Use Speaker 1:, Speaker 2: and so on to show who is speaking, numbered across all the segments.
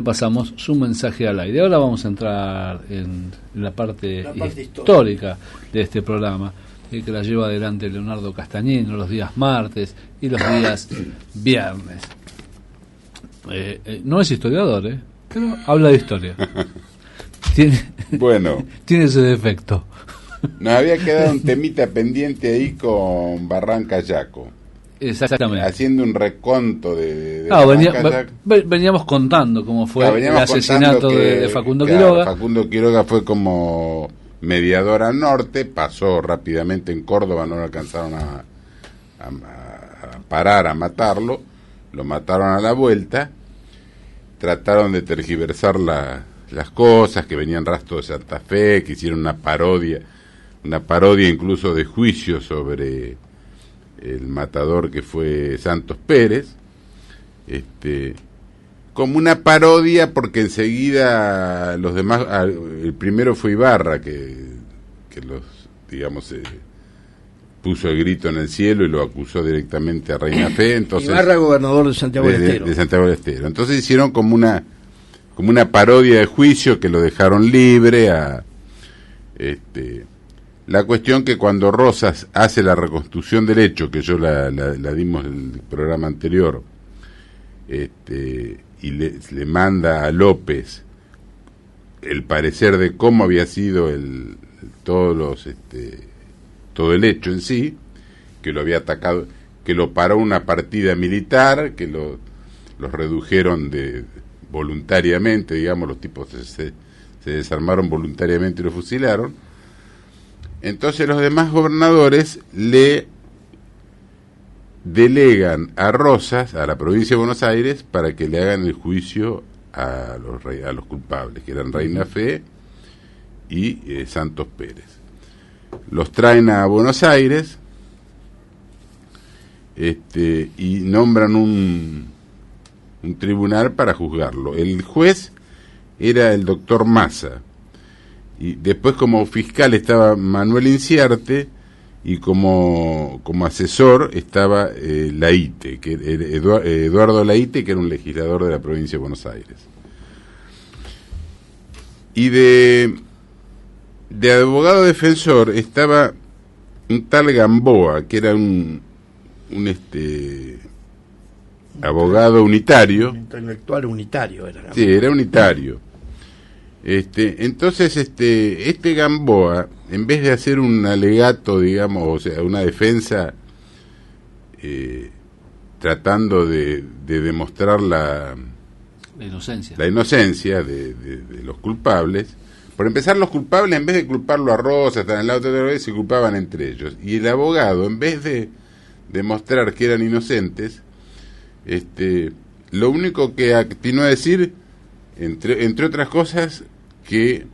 Speaker 1: pasamos su mensaje al aire. Ahora vamos a entrar en la parte histórica de este programa, que la lleva adelante Leonardo Castañino los días martes y los días viernes. No es historiador, pero habla de historia. Tiene ese defecto.
Speaker 2: Nos había quedado un temita pendiente ahí con Barranca Yaco.
Speaker 1: Exactamente.
Speaker 2: Haciendo un reconto de
Speaker 1: veníamos contando cómo fue el asesinato de Facundo Quiroga.
Speaker 2: Facundo Quiroga fue como mediador al norte, pasó rápidamente en Córdoba, no lo alcanzaron a parar, a matarlo, lo mataron a la vuelta, trataron de tergiversar las cosas, que venían rastros de Santa Fe, que hicieron una parodia incluso de juicio sobre el matador que fue Santos Pérez, como una parodia, porque enseguida los demás, el primero fue Ibarra, que los, digamos, puso el grito en el cielo y lo acusó directamente a Reina Fe. Entonces,
Speaker 3: Ibarra, gobernador de Santiago del Estero.
Speaker 2: De Santiago del Estero. Entonces hicieron como una parodia de juicio que lo dejaron libre a la cuestión que cuando Rosas hace la reconstrucción del hecho, que yo la dimos en el programa anterior, y le manda a López el parecer de cómo había sido todo el hecho en sí, que lo había atacado, que lo paró una partida militar, que los redujeron voluntariamente, digamos, los tipos se desarmaron voluntariamente y lo fusilaron. Entonces los demás gobernadores le delegan a Rosas, a la provincia de Buenos Aires, para que le hagan el juicio a los culpables, que eran Reina Fe y Santos Pérez. Los traen a Buenos Aires y nombran un tribunal para juzgarlo. El juez era el doctor Massa, y después como fiscal estaba Manuel Inciarte, y como asesor estaba Laíte, que Eduardo Laíte, que era un legislador de la provincia de Buenos Aires. Y de abogado defensor estaba un tal Gamboa, que era un abogado unitario.
Speaker 3: Un intelectual unitario era.
Speaker 2: Sí, era unitario. Entonces este Gamboa, en vez de hacer un alegato, digamos, o sea, una defensa tratando de demostrar la inocencia de los culpables, por empezar, los culpables, en vez de culparlo a Rosa, están en la otra vez, se culpaban entre ellos, y el abogado, en vez de demostrar que eran inocentes, lo único que atinó a decir, entre otras cosas, que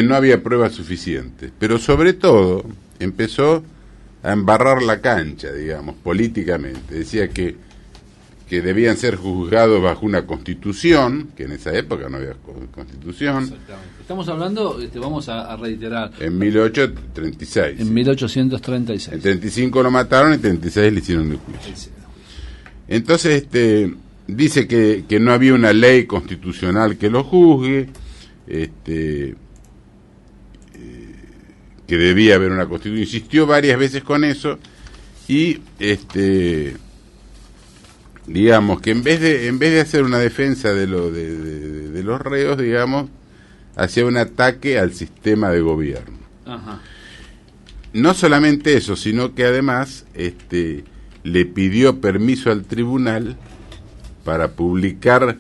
Speaker 2: no había pruebas suficientes, pero sobre todo empezó a embarrar la cancha, digamos, políticamente. Decía que debían ser juzgados bajo una constitución, que en esa época no había constitución.
Speaker 1: Exactamente. Estamos hablando, vamos a reiterar,
Speaker 2: en 1836.
Speaker 1: En 1836.
Speaker 2: En 35 lo mataron y en 36 le hicieron el juicio. Entonces, dice que no había una ley constitucional que lo juzgue, que debía haber una constitución. Insistió varias veces con eso y digamos que en vez de hacer una defensa de los reos, digamos, hacía un ataque al sistema de gobierno.
Speaker 1: Ajá.
Speaker 2: No solamente eso, sino que además le pidió permiso al tribunal para publicar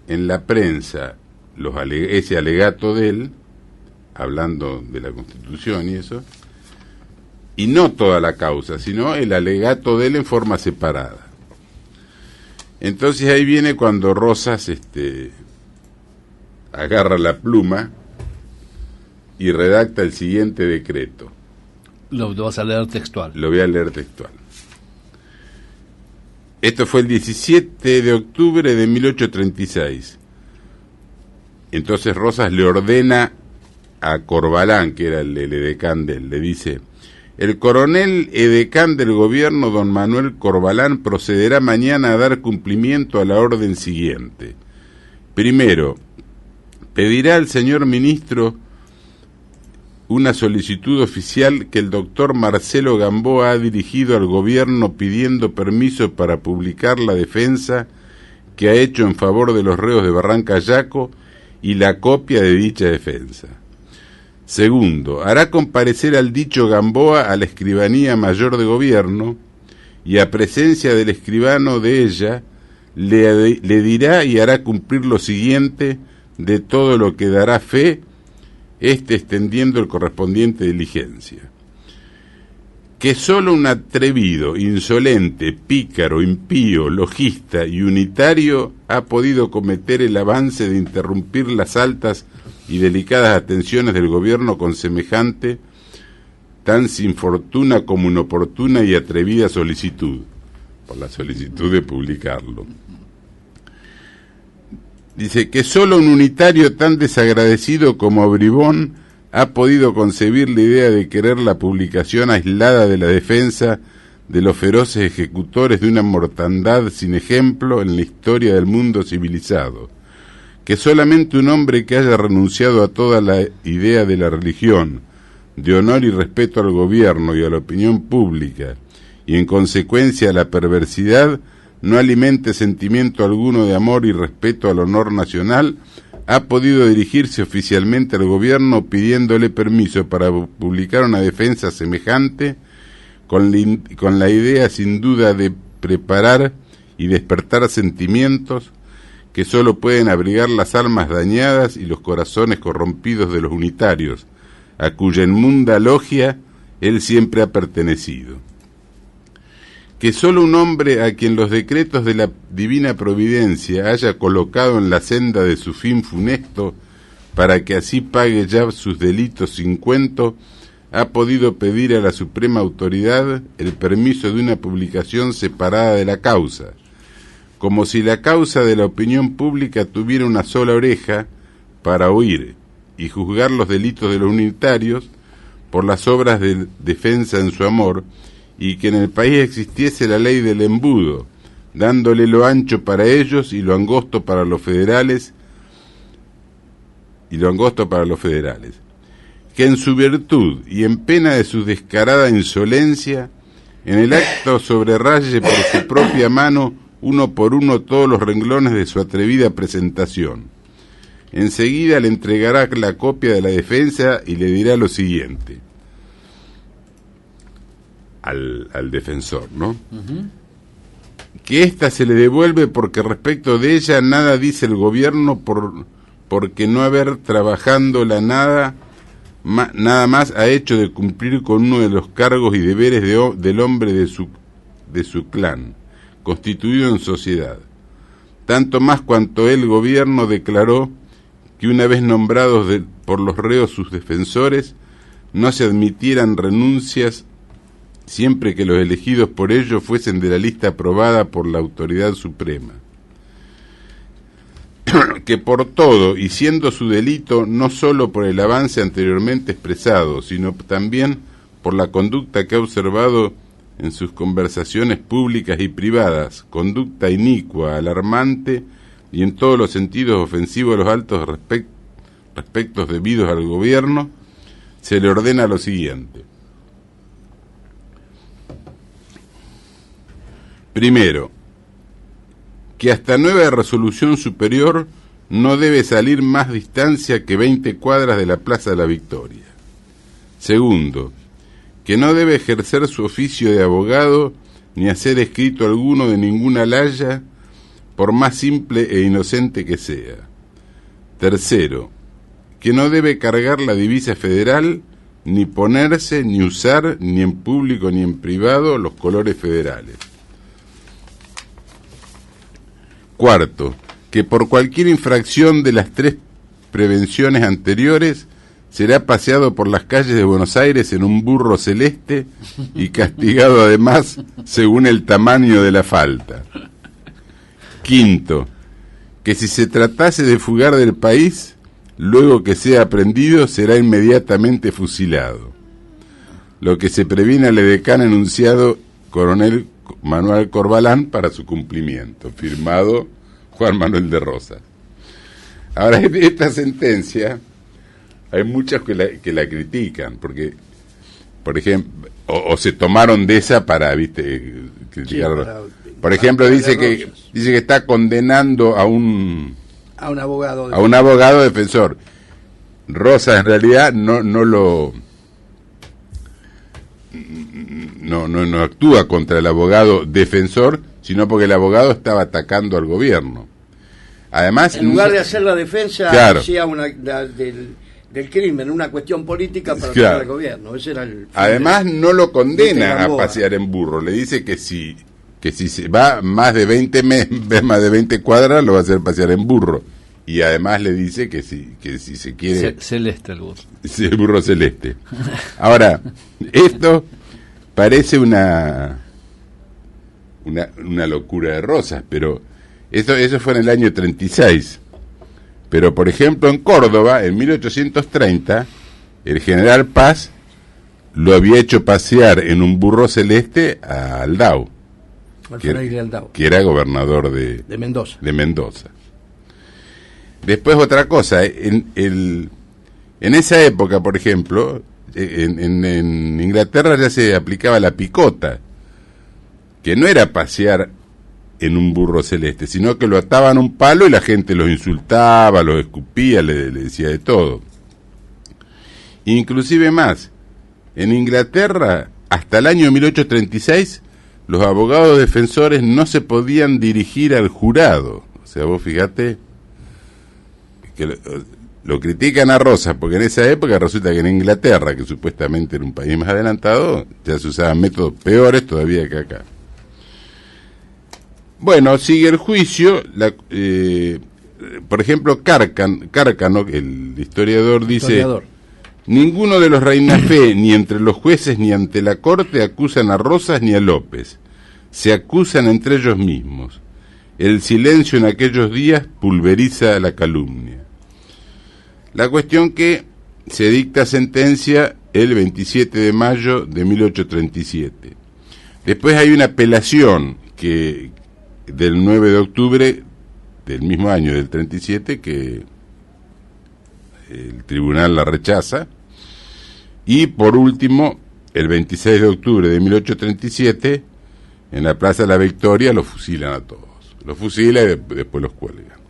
Speaker 2: en la prensa ese alegato de él, hablando de la Constitución y eso, y no toda la causa, sino el alegato de él en forma separada. Entonces ahí viene cuando Rosas agarra la pluma y redacta el siguiente decreto.
Speaker 1: Lo vas a leer textual.
Speaker 2: Lo voy a leer textual. Esto fue el 17 de octubre de 1836. Entonces Rosas le ordena a Corbalán, que era el edecán de él, le dice: el coronel edecán del gobierno, don Manuel Corbalán, procederá mañana a dar cumplimiento a la orden siguiente. Primero, pedirá al señor ministro una solicitud oficial que el doctor Marcelo Gamboa ha dirigido al gobierno pidiendo permiso para publicar la defensa que ha hecho en favor de los reos de Barranca Yaco y la copia de dicha defensa. Segundo, hará comparecer al dicho Gamboa a la Escribanía Mayor de Gobierno y a presencia del escribano de ella le dirá y hará cumplir lo siguiente de todo lo que dará fe, extendiendo el correspondiente diligencia. Que solo un atrevido, insolente, pícaro, impío, logista y unitario ha podido cometer el avance de interrumpir las altas y delicadas atenciones del gobierno con semejante, tan sin fortuna como inoportuna y atrevida solicitud, por la solicitud de publicarlo. Dice que solo un unitario tan desagradecido como Bribón ha podido concebir la idea de querer la publicación aislada de la defensa de los feroces ejecutores de una mortandad sin ejemplo en la historia del mundo civilizado, que solamente un hombre que haya renunciado a toda la idea de la religión, de honor y respeto al gobierno y a la opinión pública, y en consecuencia a la perversidad, no alimente sentimiento alguno de amor y respeto al honor nacional, ha podido dirigirse oficialmente al gobierno pidiéndole permiso para publicar una defensa semejante, con la idea sin duda de preparar y despertar sentimientos que sólo pueden abrigar las almas dañadas y los corazones corrompidos de los unitarios, a cuya inmunda logia él siempre ha pertenecido. Que solo un hombre a quien los decretos de la divina providencia haya colocado en la senda de su fin funesto, para que así pague ya sus delitos sin cuento, ha podido pedir a la suprema autoridad el permiso de una publicación separada de la causa, como si la causa de la opinión pública tuviera una sola oreja para oír y juzgar los delitos de los unitarios por las obras de defensa en su amor, y que en el país existiese la ley del embudo, dándole lo ancho para ellos y lo angosto para los federales, que en su virtud y en pena de su descarada insolencia, en el acto sobreraye por su propia mano uno por uno todos los renglones de su atrevida presentación. Enseguida le entregará la copia de la defensa y le dirá lo siguiente al defensor, ¿no? Uh-huh. Que ésta se le devuelve porque respecto de ella nada dice el gobierno porque no haber trabajándola nada más ha hecho de cumplir con uno de los cargos y deberes del hombre de su clan, constituido en sociedad. Tanto más cuanto el gobierno declaró que una vez nombrados por los reos sus defensores, no se admitieran renuncias siempre que los elegidos por ellos fuesen de la lista aprobada por la autoridad suprema. Que por todo, y siendo su delito no sólo por el avance anteriormente expresado, sino también por la conducta que ha observado en sus conversaciones públicas y privadas, conducta inicua, alarmante y en todos los sentidos ofensivo a los altos respectos debidos al gobierno, se le ordena lo siguiente. Primero, que hasta nueva resolución superior no debe salir más distancia que 20 cuadras de la Plaza de la Victoria. Segundo, que no debe ejercer su oficio de abogado ni hacer escrito alguno de ninguna laya, por más simple e inocente que sea. Tercero, que no debe cargar la divisa federal, ni ponerse, ni usar, ni en público ni en privado, los colores federales. Cuarto, que por cualquier infracción de las 3 prevenciones anteriores será paseado por las calles de Buenos Aires en un burro celeste y castigado además según el tamaño de la falta. Quinto, que si se tratase de fugar del país, luego que sea aprendido será inmediatamente fusilado. Lo que se previene al edecán enunciado Coronel Manuel Corbalán para su cumplimiento. Firmado Juan Manuel de Rosas. Ahora, esta sentencia, hay muchas que la critican, porque, por ejemplo, o se tomaron de esa para, viste, criticar. Sí, por ejemplo, dice que está condenando a un abogado defensor. Rosas en realidad no actúa contra el abogado defensor, sino porque el abogado estaba atacando al gobierno. Además,
Speaker 3: en lugar de hacer la defensa,
Speaker 2: claro,
Speaker 3: hacía del crimen, una cuestión política para atacar al gobierno. Ese era el
Speaker 2: además, no lo condena a pasear en burro, le dice que si se va más de 20 cuadras, lo va a hacer pasear en burro. Y además le dice que si se quiere...
Speaker 1: Celeste el burro.
Speaker 2: Sí, el burro celeste. Ahora, esto parece una locura de Rosas, pero eso fue en el año 36. Pero, por ejemplo, en Córdoba, en 1830, el general Paz lo había hecho pasear en un burro celeste a Aldao, que era gobernador de Mendoza. Después otra cosa, en esa época, por ejemplo, en Inglaterra ya se aplicaba la picota, que no era pasear en un burro celeste, sino que lo ataban a un palo y la gente los insultaba, los escupía, le decía de todo. Inclusive más, en Inglaterra, hasta el año 1836, los abogados defensores no se podían dirigir al jurado. O sea, vos fíjate que lo critican a Rosas, porque en esa época resulta que en Inglaterra, que supuestamente era un país más adelantado, ya se usaban métodos peores todavía que acá. Bueno, sigue el juicio, por ejemplo, Cárcano, el historiador, dice: ninguno de los Reinafé, ni entre los jueces ni ante la corte, acusan a Rosas ni a López. Se acusan entre ellos mismos. El silencio en aquellos días pulveriza la calumnia. La cuestión que se dicta sentencia el 27 de mayo de 1837. Después hay una apelación del 9 de octubre del mismo año, del 37, que el tribunal la rechaza. Y por último, el 26 de octubre de 1837, en la Plaza de la Victoria, los fusilan a todos. Los fusilan y después los cuelgan.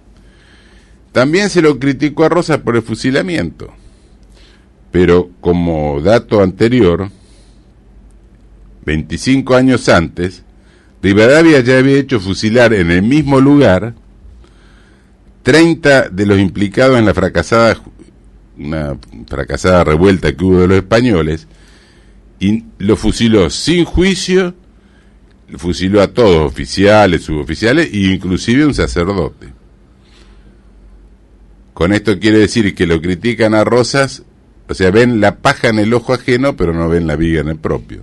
Speaker 2: También se lo criticó a Rosas por el fusilamiento, pero como dato anterior, 25 años antes, Rivadavia ya había hecho fusilar en el mismo lugar 30 de los implicados en una fracasada revuelta que hubo de los españoles, y lo fusiló sin juicio, fusiló a todos, oficiales, suboficiales, e inclusive un sacerdote. Con esto quiere decir que lo critican a Rosas, o sea, ven la paja en el ojo ajeno, pero no ven la viga en el propio.